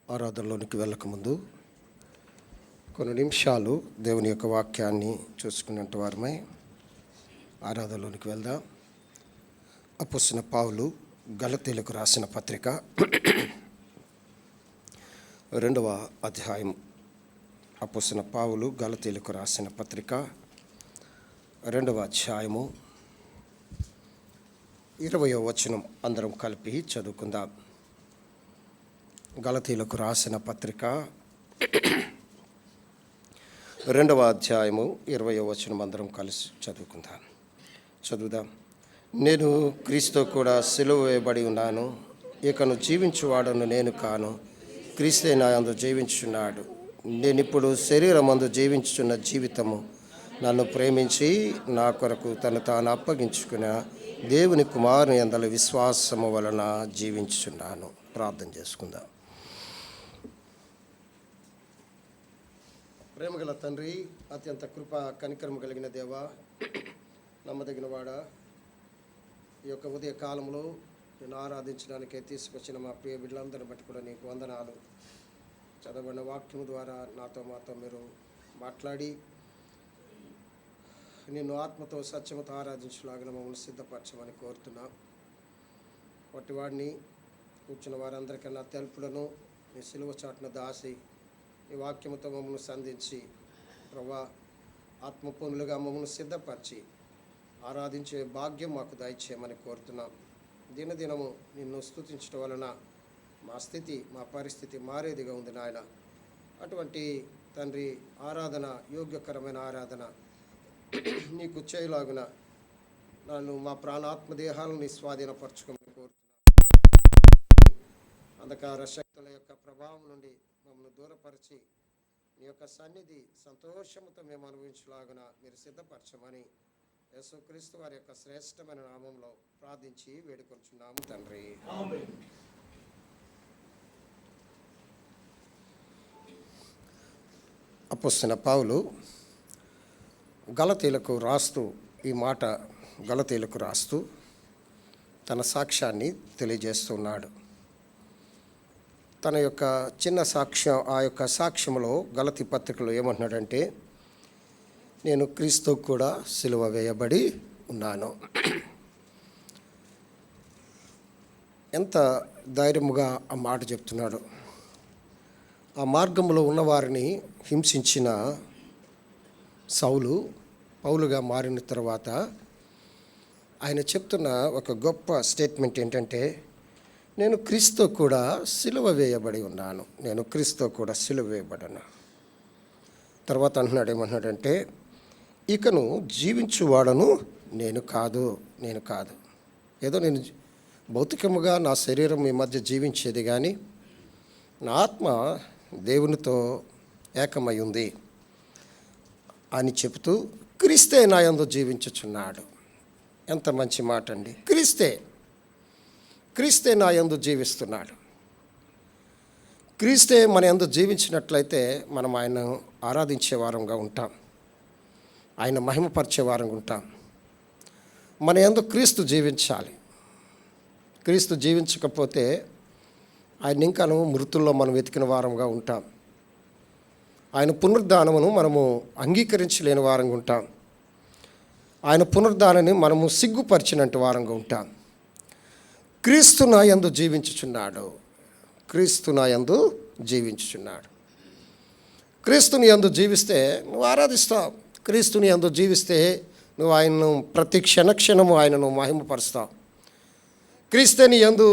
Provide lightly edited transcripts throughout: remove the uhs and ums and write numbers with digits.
ఆరాధనలోనికి వెళ్ళకముందు కొన్ని నిమిషాలు దేవుని యొక్క వాక్యాన్ని చూసుకున్నట్టు వారమై ఆరాధనలోనికి వెళ్దాం. అపొస్తలుడైన పౌలు గలతీయులకు రాసిన పత్రిక 2వ అధ్యాయం. అపొస్తలుడైన పౌలు గలతీయులకు రాసిన పత్రిక 2వ అధ్యాయము 20వ వచనం అందరం కలిపి చదువుకుందాం. గలతీయులకు రాసిన పత్రిక 2వ అధ్యాయము 20వ వచనం అందరం కలిసి చదువుదాం. నేను క్రీస్తుతో కూడా సిలువ వేయబడి ఉన్నాను. ఇకను జీవించువాడను నేను కాను, క్రీస్తే నా యందు జీవించుచున్నాడు. నేనిప్పుడు శరీరమందు జీవించుచున్న జీవితము నన్ను ప్రేమించి నా కొరకు తను తాను అప్పగించుకున్న దేవుని కుమారుని యందలి విశ్వాసము వలన జీవించుచున్నాను. ప్రార్థన చేసుకుందాం. ప్రేమగల తండ్రి, అత్యంత కృప కనికరము కలిగిన దేవా, నమ్మదగిన వాడా, ఈ యొక్క ఉదయ కాలంలో నేను ఆరాధించడానికే తీసుకొచ్చిన మా ప్రియ బిడ్డలందరిని బట్టి కూడా నీకు వందనాలు. చదవబడిన వాక్యము ద్వారా మాతో మీరు మాట్లాడి నిన్ను ఆత్మతో సత్యమతో ఆరాధించలాగిన మమ్మల్ని సిద్ధపరచమని కోరుతున్నా. వాటిని కూర్చున్న వారందరికన్నా తెలుపులను నీ సిలువ చాటున దాసి ఈ వాక్యముతో మమ్మల్ని సంధించి ప్రభా ఆత్మ పనులుగా మమ్మల్ని సిద్ధపరిచి ఆరాధించే భాగ్యం మాకు దయచేయమని కోరుతున్నాం. దినదినము నిన్ను స్తుతించడం వలన మా స్థితి, మా పరిస్థితి మారేదిగా ఉంది నాయన. అటువంటి తండ్రి ఆరాధన, యోగ్యకరమైన ఆరాధన నీకు చేయలాగున నన్ను మా ప్రాణాత్మదేహాలను స్వాధీనపరచుకోమని కోరుతున్నాను. అంధకార శక్తుల యొక్క ప్రభావం నుండి మమ్మల్ని దూరపరిచి నీ యొక్క సన్నిధి సంతోషముతో మేము అనుభవించలాగున మీరు సిద్ధపరచమని యేసుక్రీస్తు వారి యొక్క శ్రేష్టమైన నామంలో ప్రార్థించి వేడుకొంచున్నాము తండ్రి. అపొస్తలుడైన పౌలు గలతీయులకు రాస్తూ తన సాక్ష్యాన్ని తెలియజేస్తున్నాడు. తన యొక్క చిన్న సాక్ష్యం, ఆ యొక్క సాక్ష్యంలో గలతీ పత్రికలో ఏమంటున్నాడంటే, నేను క్రీస్తు కూడా సిలువ వేయబడి ఉన్నాను. ఎంత ధైర్యముగా ఆ మాట చెప్తున్నాడు. ఆ మార్గంలో ఉన్నవారిని హింసించిన సౌలు పౌలుగా మారిన తర్వాత ఆయన చెప్తున్న ఒక గొప్ప స్టేట్మెంట్ ఏంటంటే, నేను క్రీస్తు కూడా సిలువ వేయబడి ఉన్నాను. నేను క్రీస్తు కూడా సిలువ వేయబడినా. తర్వాత ఏమంటున్నాడంటే, ఇకను జీవించువాడను నేను కాదు. ఏదో నేను భౌతికముగా నా శరీరం ఈ మధ్య జీవించేది, కానీ నా ఆత్మ దేవునితో ఏకమై ఉంది అని చెబుతూ క్రీస్తే నా యందు జీవించుచున్నాడు. ఎంత మంచి మాట అండి. క్రీస్తే నా యందు జీవిస్తున్నాడు. క్రీస్తే మన యందు జీవించినట్లయితే మనం ఆయన ఆరాధించే వారంగా ఉంటాం, ఆయన మహిమపరిచే వారంగా ఉంటాం. మన యందు క్రీస్తు జీవించాలి. క్రీస్తు జీవించకపోతే ఆయన ఇంకాను మృతుల్లో మనం వెతికిన వారంగా ఉంటాం. ఆయన పునరుద్ధానమును మనము అంగీకరించలేని వారంగా ఉంటాం. ఆయన పునరుద్ధానాన్ని మనము సిగ్గుపరిచినట్టు వారంగా ఉంటాం. క్రీస్తు నా యందు జీవించుచున్నాడు. క్రీస్తుని యందు జీవిస్తే నువ్వు ఆరాధిస్తావు. క్రీస్తుని యందు జీవిస్తే నువ్వు ఆయనను ప్రతి క్షణము ఆయనను మహిమపరుస్తావు. క్రీస్తుని యందు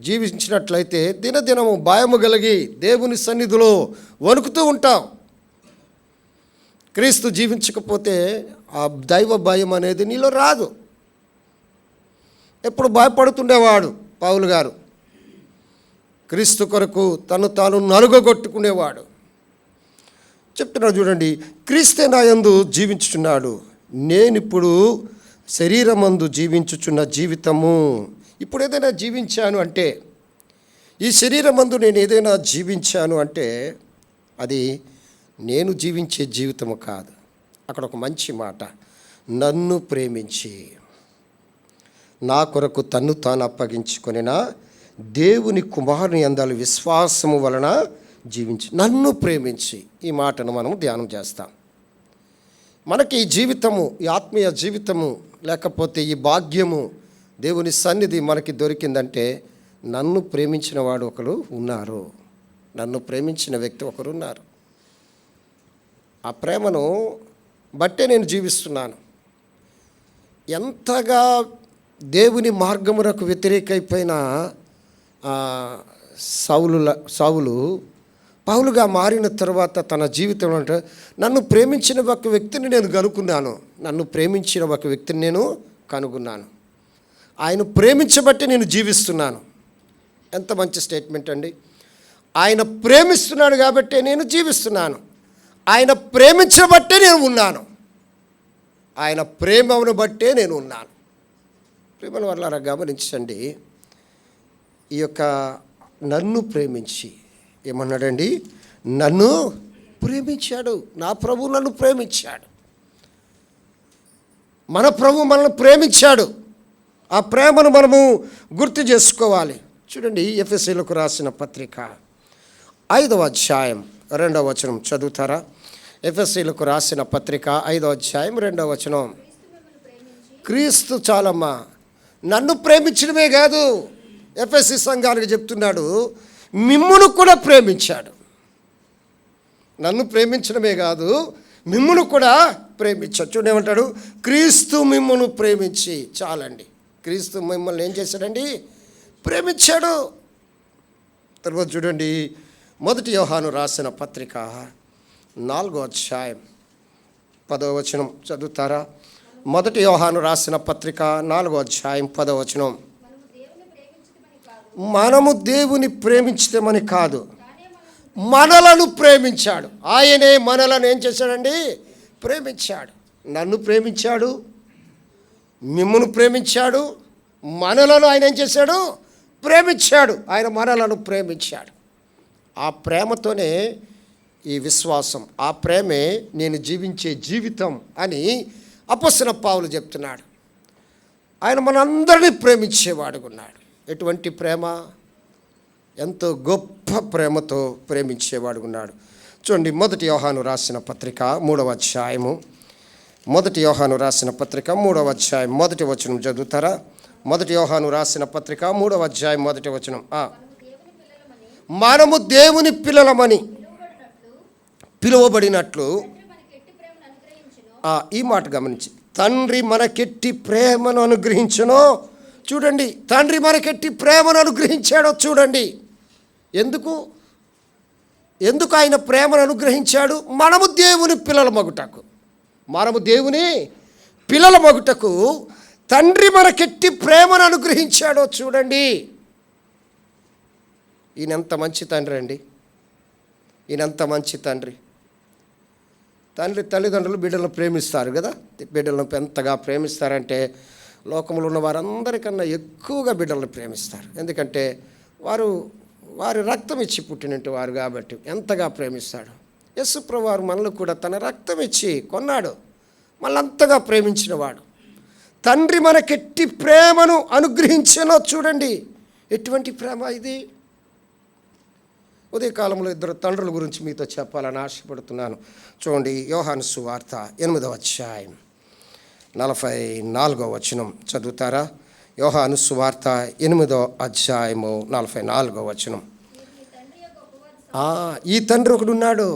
జీవించినట్లయితే దినదినము భయము కలిగి దేవుని సన్నిధిలో వణుకుతూ ఉంటావు. క్రీస్తు జీవించకపోతే ఆ దైవ భయం అనేది నీలో రాదు. ఎప్పుడు భయపడుతుండేవాడు పౌలు గారు. క్రీస్తు కొరకు తను తాను నలుగొట్టుకునేవాడు. చెప్తున్నాడు చూడండి, క్రీస్తే నా యందు జీవించుచున్నాడు. నేనిప్పుడు శరీరమందు జీవించుచున్న జీవితము. ఇప్పుడు ఏదైనా జీవించాను అంటే, ఈ శరీరమందు నేను ఏదైనా జీవించాను అంటే అది నేను జీవించే జీవితము కాదు. అక్కడ ఒక మంచి మాట, నన్ను ప్రేమించి నా కొరకు తన్ను తాను అప్పగించుకొనిన దేవుని కుమారుని యందలి విశ్వాసము వలన జీవించి, నన్ను ప్రేమించి. ఈ మాటను మనం ధ్యానం చేస్తాం. మనకి ఈ జీవితము, ఈ ఆత్మీయ జీవితము, లేకపోతే ఈ భాగ్యము, దేవుని సన్నిధి మనకి దొరికిందంటే నన్ను ప్రేమించిన వాడు ఒకరు ఉన్నారు. నన్ను ప్రేమించిన వ్యక్తి ఒకరు ఉన్నారు. ఆ ప్రేమను బట్టే నేను జీవిస్తున్నాను. ఎంతగా దేవుని మార్గమునకు వ్యతిరేకైపోయిన సౌలు పౌలుగా మారిన తర్వాత తన జీవితంలో అంటే నన్ను ప్రేమించిన ఒక వ్యక్తిని నేను కనుక్కున్నాను. నన్ను ప్రేమించిన ఒక వ్యక్తిని నేను కనుగొన్నాను. ఆయన ప్రేమించబట్టి నేను జీవిస్తున్నాను. ఎంత మంచి స్టేట్మెంట్ అండి. ఆయన ప్రేమిస్తున్నాడు కాబట్టే నేను జీవిస్తున్నాను. ఆయన ప్రేమించబట్టే నేను ఉన్నాను. ఆయన ప్రేమను బట్టే నేను ఉన్నాను. ప్రేమను వల్ల గమనించండి. ఈ యొక్క నన్ను ప్రేమించి ఏమన్నాడండి? నన్ను ప్రేమించాడు. నా ప్రభు నన్ను ప్రేమించాడు. మన ప్రభు మనల్ని ప్రేమించాడు. ఆ ప్రేమను మనము గుర్తు చేసుకోవాలి. చూడండి, ఎఫెసీయులకు రాసిన పత్రిక 5వ అధ్యాయం 2వ వచనం చదువుతారా? ఎఫెసీయులకు రాసిన పత్రిక 5వ అధ్యాయం 2వ వచనం. క్రీస్తు చాలమ్మా, నన్ను ప్రేమించడమే కాదు, ఎఫెసీ సంఘానికి చెప్తున్నాడు, మిమ్మును కూడా ప్రేమించాడు. నన్ను ప్రేమించడమే కాదు, మిమ్మును కూడా ప్రేమించాడు. చూడండి ఏమంటాడు? క్రీస్తు మిమ్మును ప్రేమించి. చాలండి, క్రీస్తు మిమ్మల్ని ఏం చేశాడండి? ప్రేమించాడు. తర్వాత చూడండి, 1 యోహాను రాసిన పత్రిక 4వ అధ్యాయం 10వ వచనం చదువుతారా? 1 యోహాను రాసిన పత్రిక 4వ అధ్యాయం 10వ వచనం. మనము దేవుని ప్రేమించటమని కాదు, మనలను ప్రేమించాడు. ఆయనే మనలను ఏం చేశాడండి? ప్రేమించాడు. నన్ను ప్రేమించాడు, మిమ్మును ప్రేమించాడు, మనలను ఆయన ఏం చేశాడు? ప్రేమించాడు. ఆయన మనలను ప్రేమించాడు. ఆ ప్రేమతోనే ఈ విశ్వాసం, ఆ ప్రేమే నేను జీవించే జీవితం అని అపొస్తలుడైన పౌలు చెప్తున్నాడు. ఆయన మనందరినీ ప్రేమించేవాడుగా ఉన్నాడు. ఎటువంటి ప్రేమ? ఎంతో గొప్ప ప్రేమతో ప్రేమించేవాడుగా ఉన్నాడు. చూడండి, 1 యోహాను రాసిన పత్రిక 3వ అధ్యాయము. 1 యోహాను రాసిన పత్రిక 3వ అధ్యాయం 1వ వచనం చదువుతారా? 1 యోహాను రాసిన పత్రిక 3వ అధ్యాయం 1వ వచనం. మనము దేవుని పిల్లలమని పిలువబడినట్లు, ఈ మాట గమనించి, తండ్రి మనకెట్టి ప్రేమను అనుగ్రహించునో. చూడండి, తండ్రి మనకెట్టి ప్రేమను అనుగ్రహించాడో చూడండి. ఎందుకు ఆయన ప్రేమను అనుగ్రహించాడు? మనము దేవుని పిల్లల మగుటకు, మనము దేవుని పిల్లల మగుటకు తండ్రి మనకెట్టి ప్రేమను అనుగ్రహించాడో చూడండి. ఈయనంత మంచి తండ్రి అండి. ఈయనంత మంచి తండ్రి. తల్లిదండ్రులు బిడ్డలను ప్రేమిస్తారు కదా. బిడ్డలను ఎంతగా ప్రేమిస్తారంటే లోకంలో ఉన్న వారందరికన్నా ఎక్కువగా బిడ్డలను ప్రేమిస్తారు. ఎందుకంటే వారి రక్తం ఇచ్చి పుట్టినట్టు వారు కాబట్టి ఎంతగా ప్రేమిస్తాడు. యేసు ప్రభువు వారు మనల్ని కూడా తన రక్తం ఇచ్చి కొన్నాడు. మనల్ని ప్రేమించిన వాడు. తండ్రి మనకెట్టి ప్రేమను అనుగ్రహించానో చూడండి. ఎటువంటి ప్రేమ ఇది! ఉదయకాలంలో 2 తండ్రుల గురించి మీతో చెప్పాలని ఆశపడుతున్నాను. చూడండి, యోహాను సువార్త 8వ అధ్యాయం 44వ వచనం చదువుతారా? యోహాను సువార్త 8వ అధ్యాయము 44వ వచనం. ఈ తండ్రి ఒకడు ఉన్నాడు.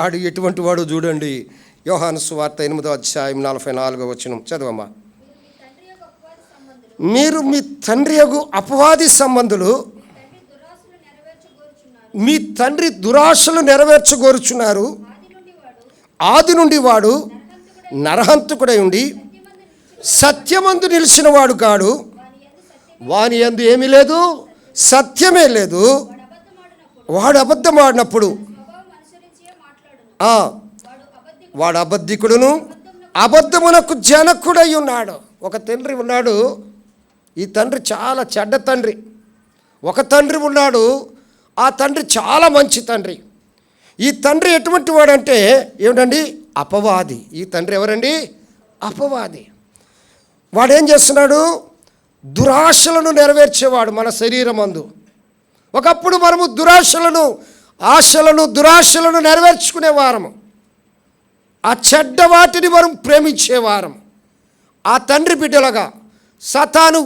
ఆడు ఎటువంటి వాడు చూడండి. యోహాను సువార్త 8వ అధ్యాయం 44వ వచనం చదవమ్మా. మీరు మీ తండ్రి యొగు అపవాది సంబంధులు, మీ తండ్రి దురాశలు నెరవేర్చగోరుచున్నారు. ఆది నుండి వాడు నరహంతకుడై ఉండి సత్యమందు నిలిచిన వాడు కాడు. వాని యందు ఏమీ లేదు, సత్యమే లేదు. వాడు అబద్ధమాడినప్పుడు వాడు అబద్ధికుడును అబద్ధమునకు జనకుడై ఉన్నాడు. ఒక తండ్రి ఉన్నాడు. ఈ తండ్రి చాలా చెడ్డ తండ్రి. ఒక తండ్రి ఉన్నాడు. ఆ తండ్రి చాలా మంచి తండ్రి. ఈ తండ్రి ఎటువంటి వాడంటే ఏమిటండి? అపవాది. ఈ తండ్రి ఎవరండి? అపవాది. వాడేం చేస్తున్నాడు? దురాశలను నెరవేర్చేవాడు. మన శరీరమందు ఒకప్పుడు మనము దురాశలను నెరవేర్చుకునేవారము. ఆ చెడ్డ వాటిని మనం ప్రేమించేవారము. ఆ తండ్రి బిడ్డలుగా, సతాను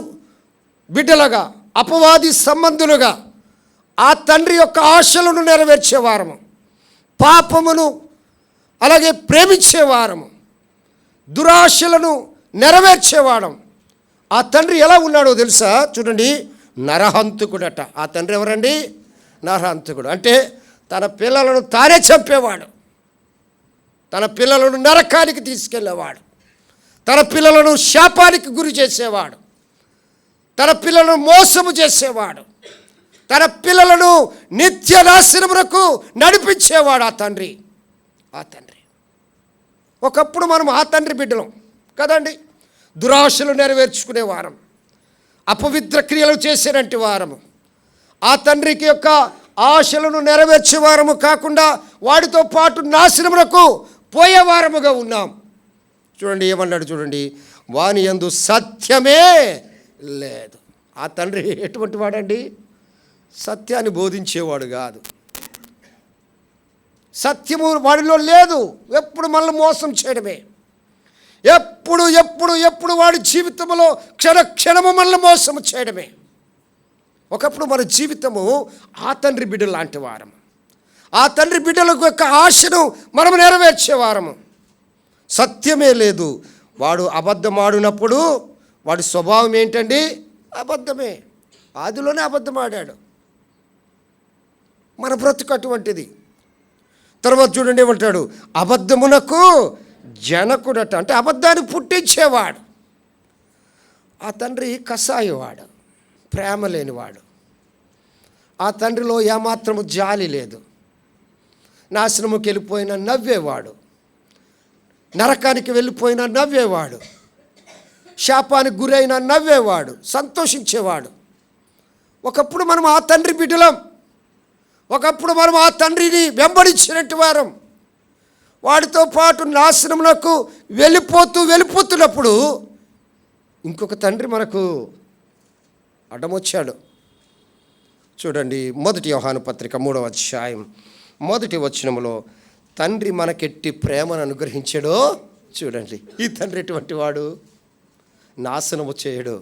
బిడ్డలుగా, అపవాది సంబంధులుగా ఆ తండ్రి యొక్క ఆశలను నెరవేర్చేవారము. పాపమును అలాగే ప్రేమించేవారము, దురాశలను నెరవేర్చేవాడం. ఆ తండ్రి ఎలా ఉన్నాడో తెలుసా? చూడండి, నరహంతకుడట. ఆ తండ్రి ఎవరండి? నరహంతకుడు. అంటే తన పిల్లలను తానే చంపేవాడు, తన పిల్లలను నరకానికి తీసుకెళ్ళేవాడు, తన పిల్లలను శాపానికి గురి చేసేవాడు, తన పిల్లలను మోసము చేసేవాడు, తన పిల్లలను నిత్య నాశనమునకు నడిపించేవాడు ఆ తండ్రి. ఒకప్పుడు మనం ఆ తండ్రి బిడ్డలం కదండి. దురాశలు నెరవేర్చుకునే వారం, అపవిత్ర క్రియలు చేసేనంటి వారము, ఆ తండ్రికి యొక్క ఆశలను నెరవేర్చే వారము కాకుండా వాడితో పాటు నాశనమునకు పోయేవారముగా ఉన్నాం. చూడండి ఏమన్నాడు, చూడండి, వాని యందు సత్యమే లేదు. ఆ తండ్రి ఎటువంటి వాడండి? సత్యాన్ని బోధించేవాడు కాదు. సత్యము వాడిలో లేదు. ఎప్పుడు మనల్ని మోసం చేయడమే. ఎప్పుడు వాడి జీవితంలో క్షణము మనల్ని మోసం చేయడమే. ఒకప్పుడు మన జీవితము ఆ తండ్రి బిడ్డలు లాంటి వారము. ఆ తండ్రి బిడ్డల యొక్క ఆశను మనం నెరవేర్చేవారము. సత్యమే లేదు. వాడు అబద్ధమాడినప్పుడు వాడి స్వభావం ఏంటండి? అబద్ధమే. ఆదిలోనే అబద్ధమాడాడు. మన బ్రతుకు అటువంటిది. తర్వాత చూడండి ఏమంటాడు, అబద్ధమునకు జనకుడట. అంటే అబద్ధాన్ని పుట్టించేవాడు. ఆ తండ్రి కసాయివాడు, ప్రేమ లేనివాడు. ఆ తండ్రిలో ఏమాత్రము జాలి లేదు. నాశనముకి వెళ్ళిపోయిన నవ్వేవాడు, నరకానికి వెళ్ళిపోయిన నవ్వేవాడు, శాపానికి గురైన నవ్వేవాడు, సంతోషించేవాడు. ఒకప్పుడు మనం ఆ తండ్రి బిడ్డలం. ఒకప్పుడు మనం ఆ తండ్రిని వెంబడించినట్టు వారం. వాడితో పాటు నాశనమునకు వెళ్ళిపోతున్నప్పుడు ఇంకొక తండ్రి మనకు అడ్డమొచ్చాడు. చూడండి, 1 యోహాను పత్రిక 3వ అధ్యాయం 1వ వచనములో తండ్రి మనకెట్టి ప్రేమను అనుగ్రహించాడో చూడండి. ఈ తండ్రి ఎటువంటి వాడు? నాశనము చేయడు.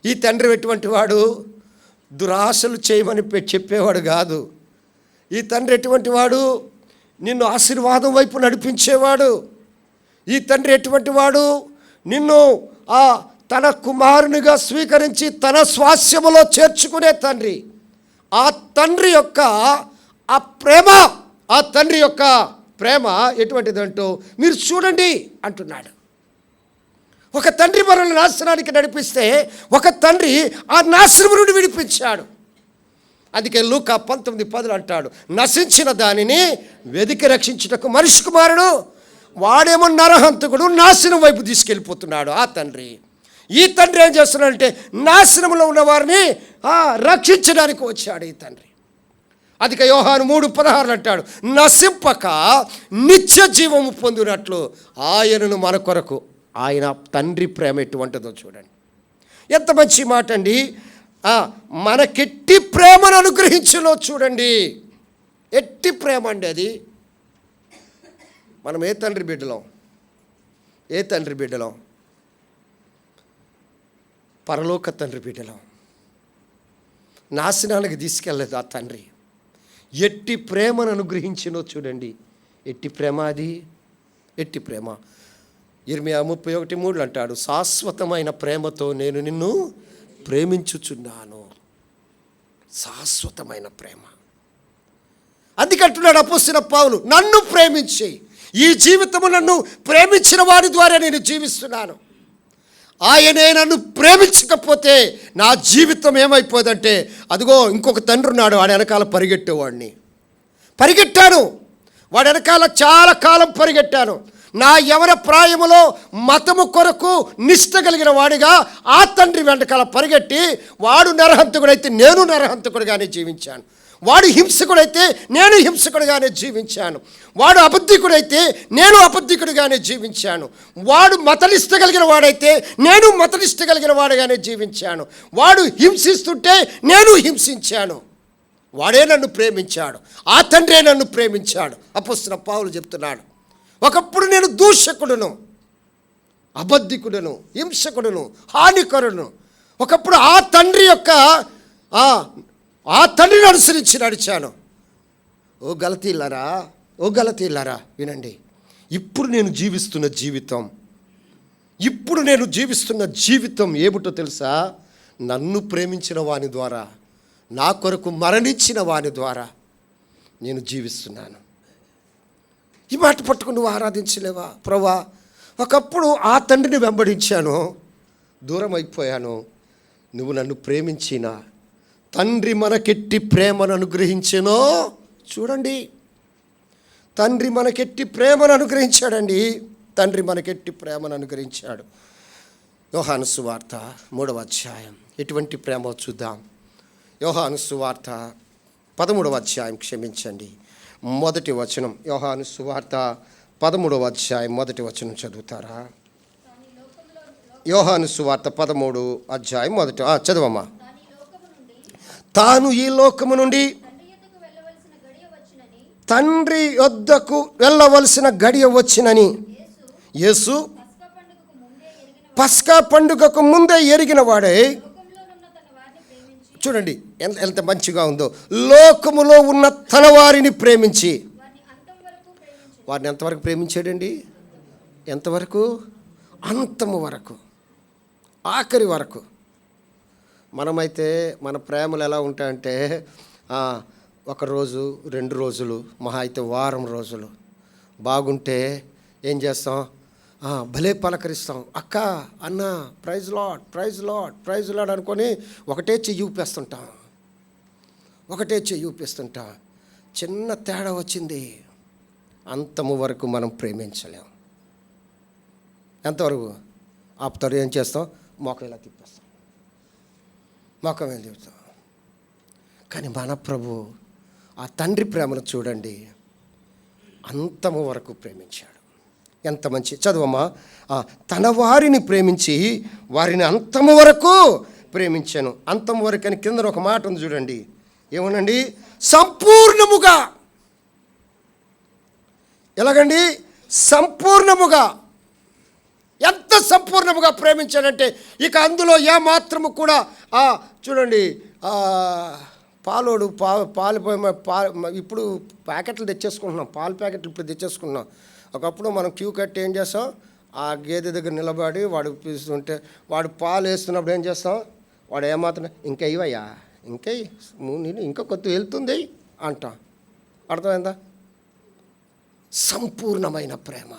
ఈ తండ్రి ఎటువంటి వాడు? దురాశలు చేయమని చెప్పేవాడు కాదు. ఈ తండ్రి ఎటువంటి వాడు? నిన్ను ఆశీర్వాదం వైపు నడిపించేవాడు. ఈ తండ్రి ఎటువంటి వాడు? నిన్ను తన కుమారునిగా స్వీకరించి తన స్వాస్యములో చేర్చుకునే తండ్రి. ఆ తండ్రి యొక్క ఆ ప్రేమ, ఆ తండ్రి యొక్క ప్రేమ ఎటువంటిదంటూ మీరు చూడండి అంటున్నాడు. ఒక తండ్రి మనల్ని నాశనానికి నడిపిస్తే ఒక తండ్రి ఆ నాశనము నుండి విడిపించాడు. అందుకే లూకా 19:10 అంటాడు, నశించిన దానిని వెదికి రక్షించుటకు మనిషి కుమారుడు వాడేమో నరహంతకుడు నాశనం వైపు తీసుకెళ్ళిపోతున్నాడు ఆ తండ్రి. ఈ తండ్రి ఏం చేస్తున్నాడంటే నాశనంలో ఉన్న వారిని రక్షించడానికి వచ్చాడు ఈ తండ్రి. అందుకే యోహాను 3:16 అంటాడు, నశింపక నిత్య జీవము పొందినట్లు ఆయనను మన కొరకు, ఆయన తండ్రి ప్రేమ ఎటువంటిదో చూడండి. ఎంత మంచి మాట అండి. మనకెట్టి ప్రేమను అనుగ్రహించులో చూడండి. ఎట్టి ప్రేమ అండి అది. మనం ఏ తండ్రి బిడ్డలం? పరలోక తండ్రి బిడ్డలం. నాశనానికి తీసుకెళ్ళలేదు ఆ తండ్రి. ఎట్టి ప్రేమను అనుగ్రహించినో చూడండి. ఎట్టి ప్రేమ అది, ఎట్టి ప్రేమ. ఇర్మియా 31:3 అంటాడు, శాశ్వతమైన ప్రేమతో నేను నిన్ను ప్రేమించుచున్నాను. శాశ్వతమైన ప్రేమ. అందుకంటున్నాడు అపోస్తలుడైన పౌలు, నన్ను ప్రేమించి, ఈ జీవితము నన్ను ప్రేమించిన వాడి ద్వారా నేను జీవిస్తున్నాను. ఆయనే నన్ను ప్రేమించకపోతే నా జీవితం ఏమైపోదంటే, అదిగో ఇంకొక తండ్రి ఉన్నాడు, వాడి వెనకాల పరిగెట్టాను. వాడి వెనకాల చాలా కాలం పరిగెట్టాను. నా యవన ప్రాయములో మతము కొరకు నిష్ట కలిగిన వాడిగా ఆ తండ్రి వెనకాల పరిగెట్టి, వాడు నరహంతకుడైతే నేను నరహంతకుడిగానే జీవించాను. వాడు హింసకుడైతే నేను హింసకుడిగానే జీవించాను. వాడు అబద్ధికుడైతే నేను అబద్ధికుడిగానే జీవించాను. వాడు మతనిష్ట కలిగిన వాడైతే నేను మతనిష్ట కలిగిన వాడిగానే జీవించాను. వాడు హింసిస్తుంటే నేను హింసించాను. వాడే నన్ను ప్రేమించాడు, ఆ తండ్రే నన్ను ప్రేమించాడు. అపొస్తలుడైన పౌలు చెప్తున్నాడు, ఒకప్పుడు నేను దూషకుడును, అబద్ధికుడును, హింసకుడును, హానికరును. ఒకప్పుడు ఆ తండ్రి యొక్క ఆ తండ్రిని అనుసరించి నడిచాను. ఓ గలతీలారా వినండి. ఇప్పుడు నేను జీవిస్తున్న జీవితం ఏమిటో తెలుసా? నన్ను ప్రేమించిన వాని ద్వారా, నా కొరకు మరణించిన వాని ద్వారా నేను జీవిస్తున్నాను. ఈ మాట పట్టుకుని నువ్వు ఆరాధించలేవా? ప్రభువా, ఒకప్పుడు ఆ తండ్రిని వెంబడించాను, దూరం అయిపోయాను. నువ్వు నన్ను ప్రేమించిన తండ్రి మనకెట్టి ప్రేమను అనుగ్రహించెనో చూడండి. తండ్రి మనకెట్టి ప్రేమను అనుగ్రహించాడండి. తండ్రి మనకెట్టి ప్రేమను అనుగ్రహించాడు. యోహాను సువార్త 3వ అధ్యాయం ఎటువంటి ప్రేమో చూద్దాం. యోహాను సువార్త 13వ అధ్యాయం, క్షమించండి, 1వ వచనం. యోహాను సువార్త 13వ అధ్యాయం 1వ వచనం చదువుతారా? యోహాను సువార్త 13వ అధ్యాయం 1. చదవమ్మా. తాను ఈ లోకము నుండి తండ్రి యొద్దకు వెళ్ళవలసిన గడియ వచ్చినని యేసు పస్కా పండుగకు ముందే ఎరిగిన వాడే. చూడండి ఎంత మంచిగా ఉందో. లోకములో ఉన్న తన వారిని ప్రేమించి, వారిని ఎంతవరకు ప్రేమించాడండి? ఎంతవరకు? అంతము వరకు, ఆఖరి వరకు. మనమైతే మన ప్రేమలు ఎలా ఉంటాయంటే 1 రోజు 2 రోజులు, మహా అయితే వారం రోజులు బాగుంటే ఏం చేస్తాం? భలే పలకరిస్తాం, అక్క, అన్న, ప్రైజ్ లాడ్ అనుకొని ఒకటే చెయ్యి ఊపిస్తుంటాం. చిన్న తేడా వచ్చింది, అంతము వరకు మనం ప్రేమించలేం. ఎంతవరకు ఆపుతాడు? ఏం చేస్తాం? మోకం ఇలా తిప్పేస్తాం, మోకం ఏం తిప్పుతాం. కానీ మన ప్రభు ఆ తండ్రి ప్రేమను చూడండి, అంతము వరకు ప్రేమించాడు. ఎంత మంచి చదువమ్మా. తన వారిని ప్రేమించి వారిని అంతము వరకు ప్రేమించాను. అంతము వరకు అని కింద ఒక మాట ఉంది చూడండి. ఏమోనండి? సంపూర్ణముగా. ఎలాగండి? సంపూర్ణముగా. ఎంత సంపూర్ణముగా ప్రేమించాడంటే ఇక అందులో ఏమాత్రము కూడా చూడండి, పాలు ఇప్పుడు ప్యాకెట్లు తెచ్చేసుకుంటున్నాం, పాల ప్యాకెట్లు ఇప్పుడు తెచ్చేసుకుంటున్నాం. ఒకప్పుడు మనం క్యూ కట్టి ఏం చేస్తాం? ఆ గేదె దగ్గర నిలబడి వాడు పీస్తుంటే వాడు పాలు వేస్తున్నప్పుడు ఏం చేస్తాం? వాడు ఏమాత్రం ఇంకా ఇవయ్యా, ఇంకా కొద్ది వెళ్తుంది అంటాం. అర్థమైందా? సంపూర్ణమైన ప్రేమ.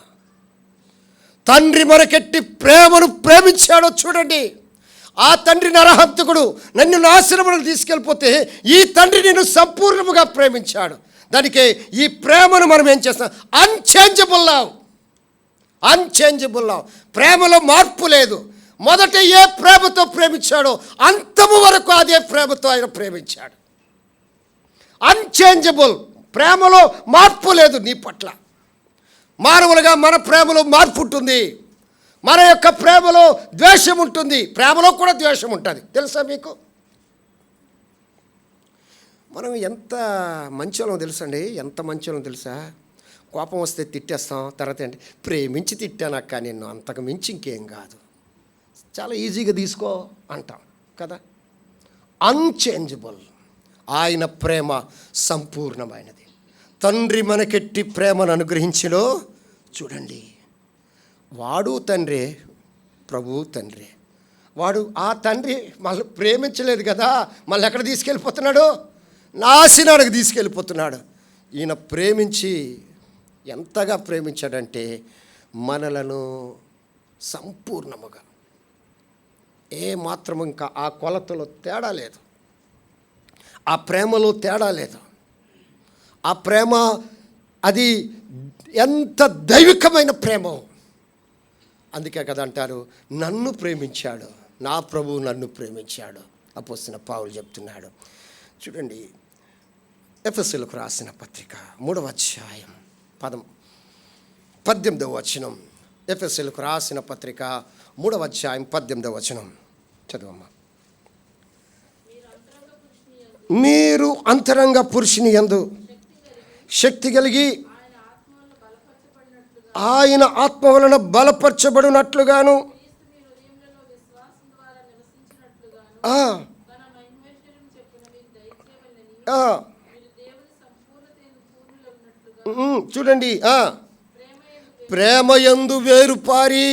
తండ్రి మనకెట్టి ప్రేమను ప్రేమించాడో చూడండి. ఆ తండ్రి నరహంతకుడు, నన్ను నాశనములకు తీసుకెళ్ళిపోతే ఈ తండ్రి నిన్ను సంపూర్ణముగా ప్రేమించాడు. దానికి ఈ ప్రేమను మనం ఏం చేస్తాం? Unchangeable love. ప్రేమలో మార్పు లేదు. మొదట ఏ ప్రేమతో ప్రేమించాడో అంతము వరకు అదే ప్రేమతో ఆయన ప్రేమించాడు. అన్చేంజబుల్. ప్రేమలో మార్పు లేదు నీ పట్ల. మానవులుగా మన ప్రేమలో మార్పు ఉంటుంది. మన యొక్క ప్రేమలో ద్వేషం ఉంటుంది. ప్రేమలో కూడా ద్వేషం ఉంటుంది. తెలుసా మీకు? మనం ఎంత మంచోళ్ళం తెలుసండి, ఎంత మంచోళ్ళం తెలుసా? కోపం వస్తే తిట్టేస్తాం, తర్వాత ఏంటి, ప్రేమించి తిట్టానక్క నిన్ను, అంతకు మించి ఇంకేం కాదు, చాలా ఈజీగా తీసుకో అంటాం కదా. అన్చేంజబుల్. ఆయన ప్రేమ సంపూర్ణమైనది. తండ్రి మనకెట్టి ప్రేమను అనుగ్రహించినో చూడండి. వాడు తండ్రి, ప్రభువు తండ్రి. వాడు ఆ తండ్రి మళ్ళీ ప్రేమించలేదు కదా, మళ్ళీ ఎక్కడ తీసుకెళ్ళిపోతున్నాడు? నాశనానికి తీసుకెళ్ళిపోతున్నాడు. ఈయన ప్రేమించి ఎంతగా ప్రేమించాడంటే మనలను సంపూర్ణముగా, ఏ మాత్రము ఇంకా ఆ కొలతలో తేడా లేదు, ఆ ప్రేమలో తేడా లేదు. ఆ ప్రేమ అది ఎంత దైవికమైన ప్రేమ. అందుకే కదా అంటారు, నన్ను ప్రేమించాడు, నా ప్రభువు నన్ను ప్రేమించాడు. అపొస్తలుడైన పౌలు చెప్తున్నాడు. చూడండి, ఎఫెసీయులకు రాసిన పత్రిక 3వ అధ్యాయం 18వ వచనం. ఎఫెసీయులకు రాసిన పత్రిక 3వ అధ్యాయం 18వ వచనం చదువమ్మా. మీరు అంతరంగ పురుషుని యందు శక్తి కలిగి ఆయన ఆత్మ వలన బలపరచబడినట్లుగాను చూడండి, ప్రేమయందు వేరుపారి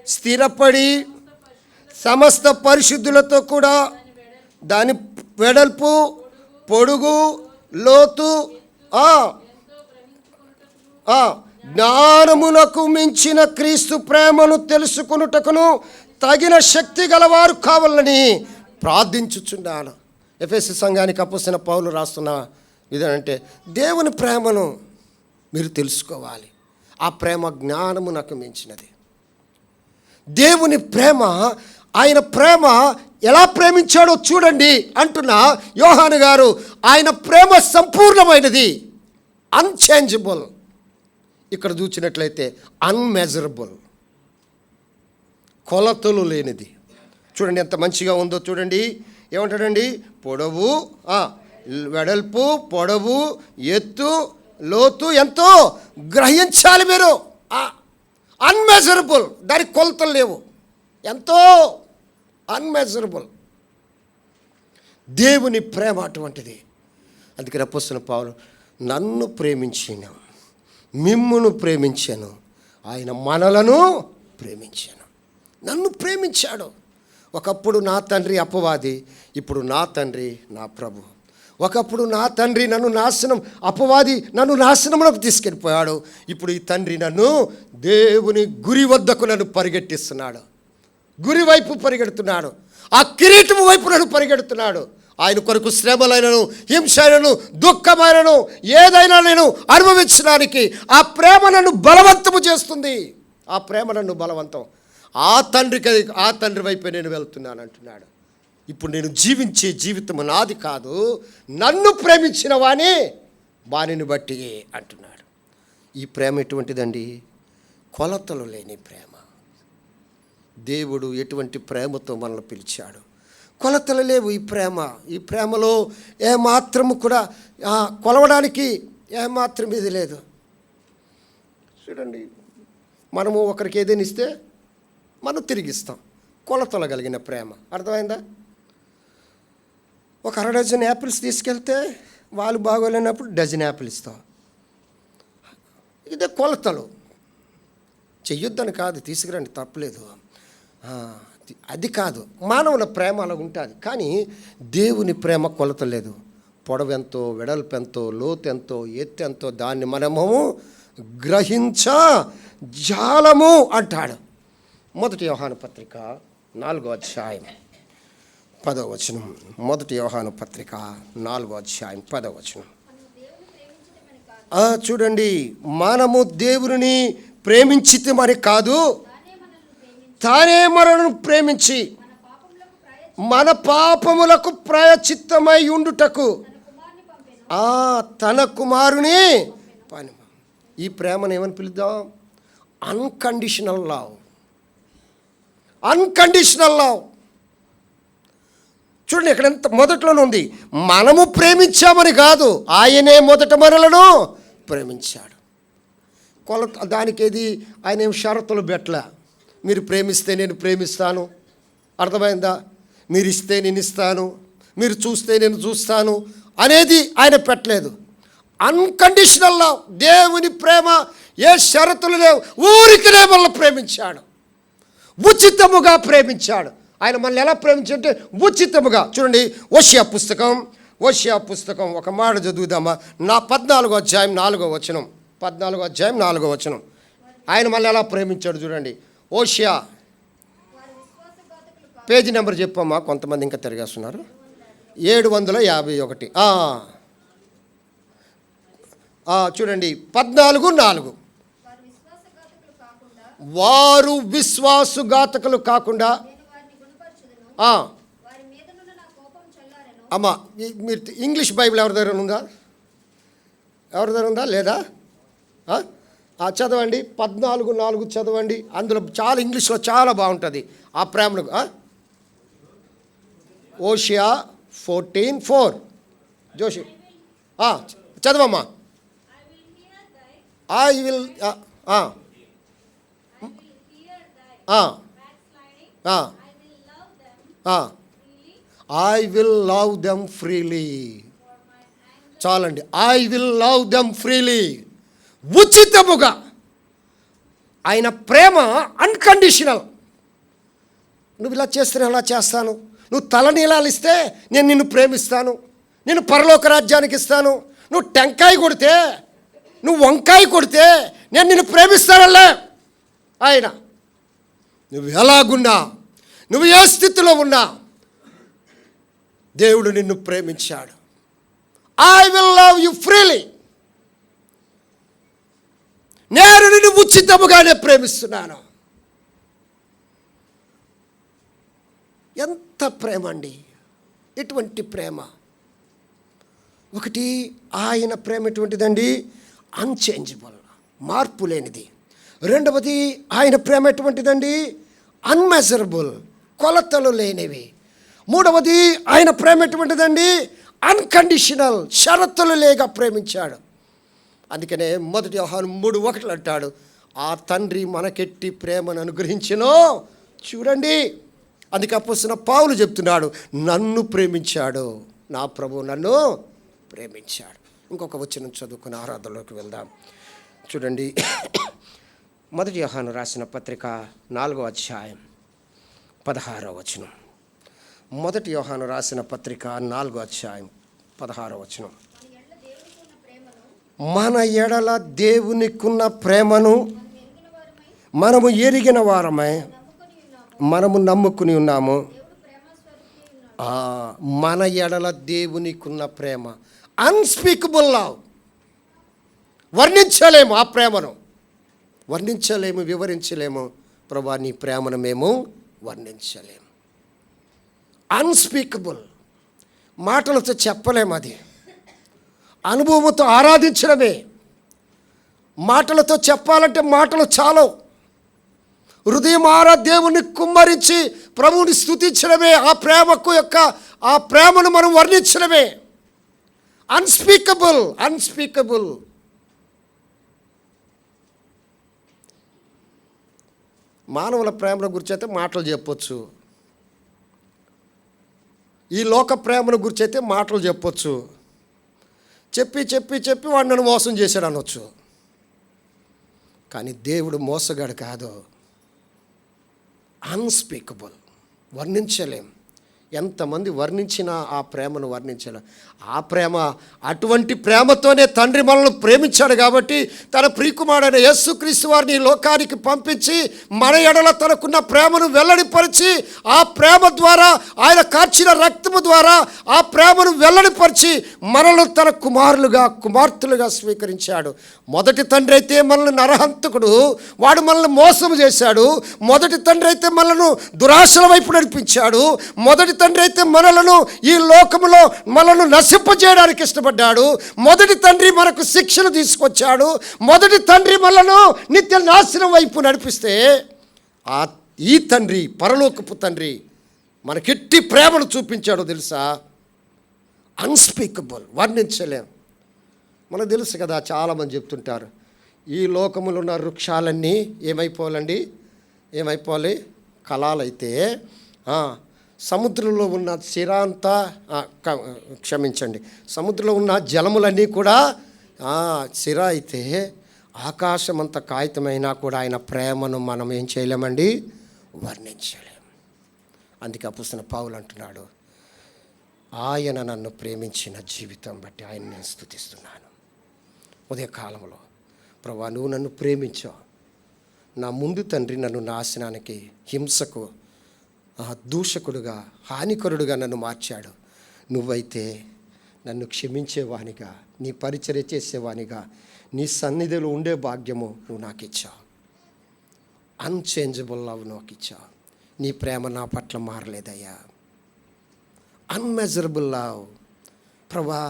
స్థిరపడి సమస్త పరిశుద్ధులతో కూడా దాని వెడల్పు, పొడుగు, లోతు, జ్ఞానమునకు మించిన క్రీస్తు ప్రేమను తెలుసుకొనుటకును తగిన శక్తి గలవారు కావాలని ప్రార్థించుచున్నాను. ఎఫెసీ సంఘానికి అపొస్తలుడైన పౌలు రాస్తున్న ఇదేనంటే, దేవుని ప్రేమను మీరు తెలుసుకోవాలి. ఆ ప్రేమ జ్ఞానమునకు మించినది. దేవుని ప్రేమ, ఆయన ప్రేమ ఎలా ప్రేమించాడో చూడండి అంటున్న యోహాను గారు. ఆయన ప్రేమ సంపూర్ణమైనది, అన్చేంజబుల్. ఇక్కడ చూసినట్లయితే అన్మెజరబుల్, కొలతలు లేనిది. చూడండి ఎంత మంచిగా ఉందో చూడండి. ఏమంటాడండి? పొడవు, వెడల్పు, పొడవు, ఎత్తు, లోతు ఎంతో గ్రహించాలి మీరు. అన్మెజరబుల్, దానికి కొలతలు లేవు, ఎంతో అన్మెజరబుల్. దేవుని ప్రేమ అటువంటిది. అందుకని అపొస్తలుడైన పౌలు, నన్ను ప్రేమించిన మిమ్మును ప్రేమించాను, ఆయన మనలను ప్రేమించాను. నన్ను ప్రేమించాడు. ఒకప్పుడు నా తండ్రి అపవాది, ఇప్పుడు నా తండ్రి నా ప్రభు. ఒకప్పుడు నా తండ్రి నన్ను నాశనం, అపవాది నన్ను నాశనంలోకి తీసుకెళ్ళిపోయాడు. ఇప్పుడు ఈ తండ్రి నన్ను దేవుని గురి వద్దకు నన్ను పరిగెట్టిస్తున్నాడు. గురి వైపు పరిగెడుతున్నాడు. ఆ కిరీటము వైపు నన్ను పరిగెడుతున్నాడు. ఆయన కొరకు శ్రమలైనను, హింసైనను, దుఃఖమైనను ఏదైనా నేను అనుభవించడానికి ఆ ప్రేమ నన్ను బలవంతము చేస్తుంది. ఆ ప్రేమ నన్ను బలవంతం. ఆ తండ్రి వైపే నేను వెళ్తున్నాను అంటున్నాడు. ఇప్పుడు నేను జీవించే జీవితం నాది కాదు, నన్ను ప్రేమించిన వానిని బట్టి అంటున్నాడు. ఈ ప్రేమ ఎటువంటిదండి? కొలతలు లేని ప్రేమ. దేవుడు ఎటువంటి ప్రేమతో మనల్ని పిలిచాడు. కొలతలు లేవు ఈ ప్రేమ. ఈ ప్రేమలో ఏమాత్రము కూడా కొలవడానికి ఏమాత్రం ఇది లేదు. చూడండి, మనము ఒకరికి ఏదైనా ఇస్తే మనం తిరిగిస్తాం. కొలతలు కలిగిన ప్రేమ. అర్థమైందా? ఒక 1/2 డజన్ యాపిల్స్ తీసుకెళ్తే వాళ్ళు బాగోలేనప్పుడు డజన్ యాపిల్ ఇస్తాం. ఇదే కొలతలు. చెయ్యొద్దని కాదు, తీసుకురండి, తప్పలేదు, అది కాదు. మానవుల ప్రేమ అలా ఉంటుంది. కానీ దేవుని ప్రేమ కొలత లేదు. పొడవు ఎంతో, వెడల్పు ఎంతో, లోతు ఎంతో, ఎత్తు ఎంతో, దాన్ని మనము గ్రహించజాలము అంటాడు. 1 యోహాను పత్రిక 4వ అధ్యాయం 10వ వచనం. 1 యోహాను పత్రిక 4వ అధ్యాయం 10వ వచనం. చూడండి, మనము దేవుని ప్రేమించితమని కాదు, తానే మనను ప్రేమించి మన పాపములకు ప్రాయశ్చిత్తమై ఉండుటకు తన కుమారుని పని. ఈ ప్రేమను ఏమని పిలుద్దాం? Unconditional love. Unconditional love. చూడండి, ఇక్కడ ఎంత మొదట్లోనే ఉంది. మనము ప్రేమించామని కాదు, ఆయనే మొదట మనలను ప్రేమించాడు. దానికి ఏది ఆయన ఏం షరతులు పెట్టలే. మీరు ప్రేమిస్తే నేను ప్రేమిస్తాను, అర్థమైందా? మీరు ఇస్తే నేను ఇస్తాను, మీరు చూస్తే నేను చూస్తాను అనేది ఆయన పెట్టలేదు. Unconditional love. దేవుని ప్రేమ ఏ షరతులు లేవు, ఊరికినే మనల్ని ప్రేమించాడు, ఉచితముగా ప్రేమించాడు. ఆయన మనల్ని ఎలా ప్రేమించాడంటే ఉచితముగా. చూడండి, ఓషియా పుస్తకం ఒక మాట చదువుదామా? 14వ అధ్యాయం 4వ వచనం. 14వ అధ్యాయం 4వ వచనం. ఆయన మనల్ని ఎలా ప్రేమించాడు చూడండి. ఓషియా పేజీ నెంబర్ చెప్పమ్మా, కొంతమంది ఇంకా తిరిగేస్తున్నారు. 751. చూడండి, 14:4. వారు విశ్వాసఘాతకులు కాకుండా అమ్మా, మీరు ఇంగ్లీష్ బైబిల్ ఎవరి దగ్గర ఉందా? ఎవరిదైనా ఉందా లేదా? చదవండి 14:4 చదవండి. అందులో చాలా ఇంగ్లీష్లో చాలా బాగుంటుంది ఆ ప్రేమను. ఓషియా 14:4 జోషి చదవమ్మా. I will I will love them freely. చాలండి. I will love them freely, ఉచితముగా. ఆయన ప్రేమ అన్కండిషనల్. నువ్వు ఇలా చేస్తే అలా చేస్తాను, నువ్వు తలనీలాలు ఇస్తే నేను నిన్ను ప్రేమిస్తాను, నేను పరలోక రాజ్యానికి ఇస్తాను, నువ్వు టెంకాయ కొడితే, నువ్వు వంకాయ కొడితే నేను నిన్ను ప్రేమిస్తానలే. ఆయన నువ్వు ఎలాగున్నా, నువ్వు ఏ స్థితిలో ఉన్నా దేవుడు నిన్ను ప్రేమించాడు. I will love you freely. నేను నిన్ను ఉచితముగానే ప్రేమిస్తున్నాను. ఎంత ప్రేమ అండి! ఎటువంటి ప్రేమ! ఒకటి, ఆయన ప్రేమ ఎటువంటిదండి? అన్చేంజబుల్, మార్పు లేనిది. రెండవది, ఆయన ప్రేమ ఎటువంటిదండి? అన్మెజరబుల్, కొలతలు లేనివి. మూడవది, ఆయన ప్రేమ ఎటువంటిదండి? అన్కండిషనల్, షరతులు లేక ప్రేమించాడు. అందుకనే 1 యోహాను 3:1 అంటాడు, ఆ తండ్రి మనకెట్టి ప్రేమను అనుగ్రహించెనో చూడండి. అందుకే అపోస్తలుడైన పౌలు చెప్తున్నాడు, నన్ను ప్రేమించాడు, నా ప్రభువు నన్ను ప్రేమించాడు. ఇంకొక వచనం చదువుకుని ఆరాధనలోకి వెళ్దాం. చూడండి, 1 యోహాను రాసిన పత్రిక 4వ అధ్యాయం 16వ వచనం. 1 యోహాను రాసిన పత్రిక 4వ అధ్యాయం 16వ వచనం. మన ఎడల దేవునికున్న ప్రేమను మనము ఎరిగిన వారమై మనము నమ్ముకుని ఉన్నాము. మన ఎడల దేవునికున్న ప్రేమ అన్స్పీకబుల్ లవ్. వర్ణించలేము, ఆ ప్రేమను వర్ణించలేము, వివరించలేము. ప్రభువా, నీ ప్రేమను మేము వర్ణించలేము. అన్స్పీకబుల్, మాటలతో చెప్పలేము. అది అనుభవంతో ఆరాధించడమే. మాటలతో చెప్పాలంటే మాటలు చాలవు. హృదయం దేవుని కుమ్మరించి ప్రభువుని స్తుతించడమే ఆ ప్రేమను మనం వర్ణించడమే. అన్స్పీకబుల్. మానవుల ప్రేమను గురించి అయితే మాటలు చెప్పొచ్చు, ఈ లోక ప్రేమను గురించి అయితే మాటలు చెప్పొచ్చు. చెప్పి వాడు నన్ను మోసం చేశాడు అనొచ్చు. కానీ దేవుడు మోసగాడు కాదు. అన్స్పీకబుల్, వర్ణించలేం. ఎంతమంది వర్ణించినా ఆ ప్రేమను వర్ణించలేం. ఆ ప్రేమ, అటువంటి ప్రేమతోనే తండ్రి మనల్ని ప్రేమించాడు కాబట్టి తన ప్రియకుమారుడైన యేసుక్రీస్తు వారిని లోకానికి పంపించి మన ఎడల తనకున్న ప్రేమను వెల్లడిపరిచి, ఆ ప్రేమ ద్వారా, ఆయన కార్చిన రక్తము ద్వారా ఆ ప్రేమను వెల్లడిపరిచి మనల్ని తన కుమార్తెలుగా స్వీకరించాడు. మొదటి తండ్రి అయితే మనల్ని నరహంతకుడు, వాడు మనల్ని మోసం చేశాడు. మొదటి తండ్రి అయితే మనల్ని దురాశల వైపు నడిపించాడు. మొదటి తండ్రి అయితే మనలను ఈ లోకములో మనల్ని నశింపజేయడానికి ఇష్టపడ్డాడు. మొదటి తండ్రి మనకు శిక్షను తీసుకొచ్చాడు. మొదటి తండ్రి మనలను నిత్య నాశనం వైపు నడిపిస్తే, ఈ తండ్రి, పరలోకపు తండ్రి మనకెట్టి ప్రేమను చూపించాడో తెలుసా? అన్స్పీకబుల్, వర్ణించలేం. మనకు తెలుసు కదా, చాలామంది చెప్తుంటారు, ఈ లోకములో ఉన్న వృక్షాలన్నీ ఏమైపోవాలి? కళాలైతే సముద్రంలో ఉన్న సముద్రంలో ఉన్న జలములన్నీ కూడా సిర అయితే, ఆకాశం అంత కాగితమైనా కూడా ఆయన ప్రేమను మనం ఏం చేయలేమండి? వర్ణించలేం. అందుకే అపోస్తలుడైన పౌలు అంటున్నాడు, ఆయన నన్ను ప్రేమించిన జీవితం బట్టి ఆయన నేను స్తుతిస్తున్నాను. ఉదయకాలంలో, ప్రభువా, నువ్వు నన్ను ప్రేమించావు. నా ముందు తండ్రి నన్ను నాశనానికి, హింసకు, దూషకుడుగా, హానికరుడుగా నన్ను మార్చాడు. నువ్వైతే నన్ను క్షమించేవానిగా, నీ పరిచర్య చేసేవానిగా, నీ సన్నిధిలో ఉండే భాగ్యము నువ్వు నాకు ఇచ్చావు. అన్చేంజబుల్ లవ్ నాకు ఇచ్చావు. నీ ప్రేమ నా పట్ల మారలేదయ్యా. అన్మెజరబుల్ లవ్. ప్రభా,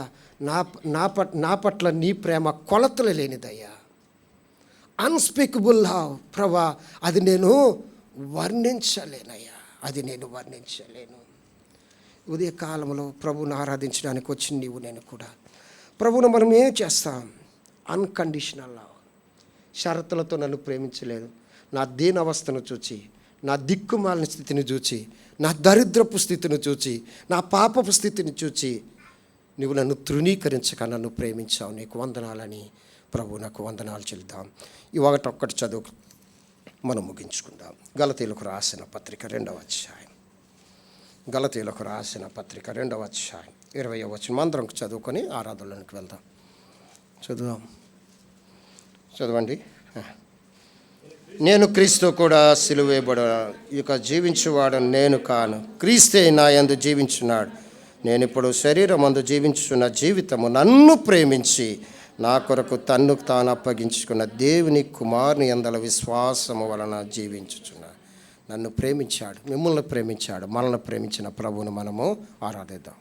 నా పట్ల నీ ప్రేమ కొలతలు లేనిదయ్యా. అన్స్పీకబుల్ లవ్ ప్రభా, అది నేను వర్ణించలేనయ్యా, అది నేను వర్ణించలేను. ఉదయ కాలంలో ప్రభువును ఆరాధించడానికి వచ్చిన నీవు నేను కూడా ప్రభువును మనం ఏం చేస్తాం? Unconditional love. షరతులతో నన్ను ప్రేమించలేదు. నా దీన అవస్థను చూచి, నా దిక్కుమాలిన స్థితిని చూచి, నా దరిద్రపు స్థితిని చూచి, నా పాపపు స్థితిని చూచి నువ్వు నన్ను తృణీకరించక నన్ను ప్రేమించావు. నీకు వందనాలని ప్రభు నాకు వందనాలు చెల్లిద్దాం. ఈ ఒక్కటి చదువు మనం ముగించుకుందాం. గలతీయులకు రాసిన పత్రిక 2వ అధ్యాయం. గలతీయులకు రాసిన పత్రిక 2వ అధ్యాయం 20వ వచనం అందరం చదువుకొని ఆరాధనలోకి వెళ్దాం. చదవండి. నేను క్రీస్తు కూడా సిలువ వేయబడ, ఇక జీవించువాడు నేను కాను, క్రీస్తే నా యందు జీవించున్నాడు. నేను ఇప్పుడు శరీరమందు జీవించున్న జీవితము నన్ను ప్రేమించి నా కొరకు తన్ను తాను అప్పగించుకున్న దేవుని కుమారుని యందల విశ్వాసము వలన జీవించుచున్నాడు. నన్ను ప్రేమించాడు, మిమ్మల్ని ప్రేమించాడు, మనల్ని ప్రేమించిన ప్రభువును మనము ఆరాధిద్దాం.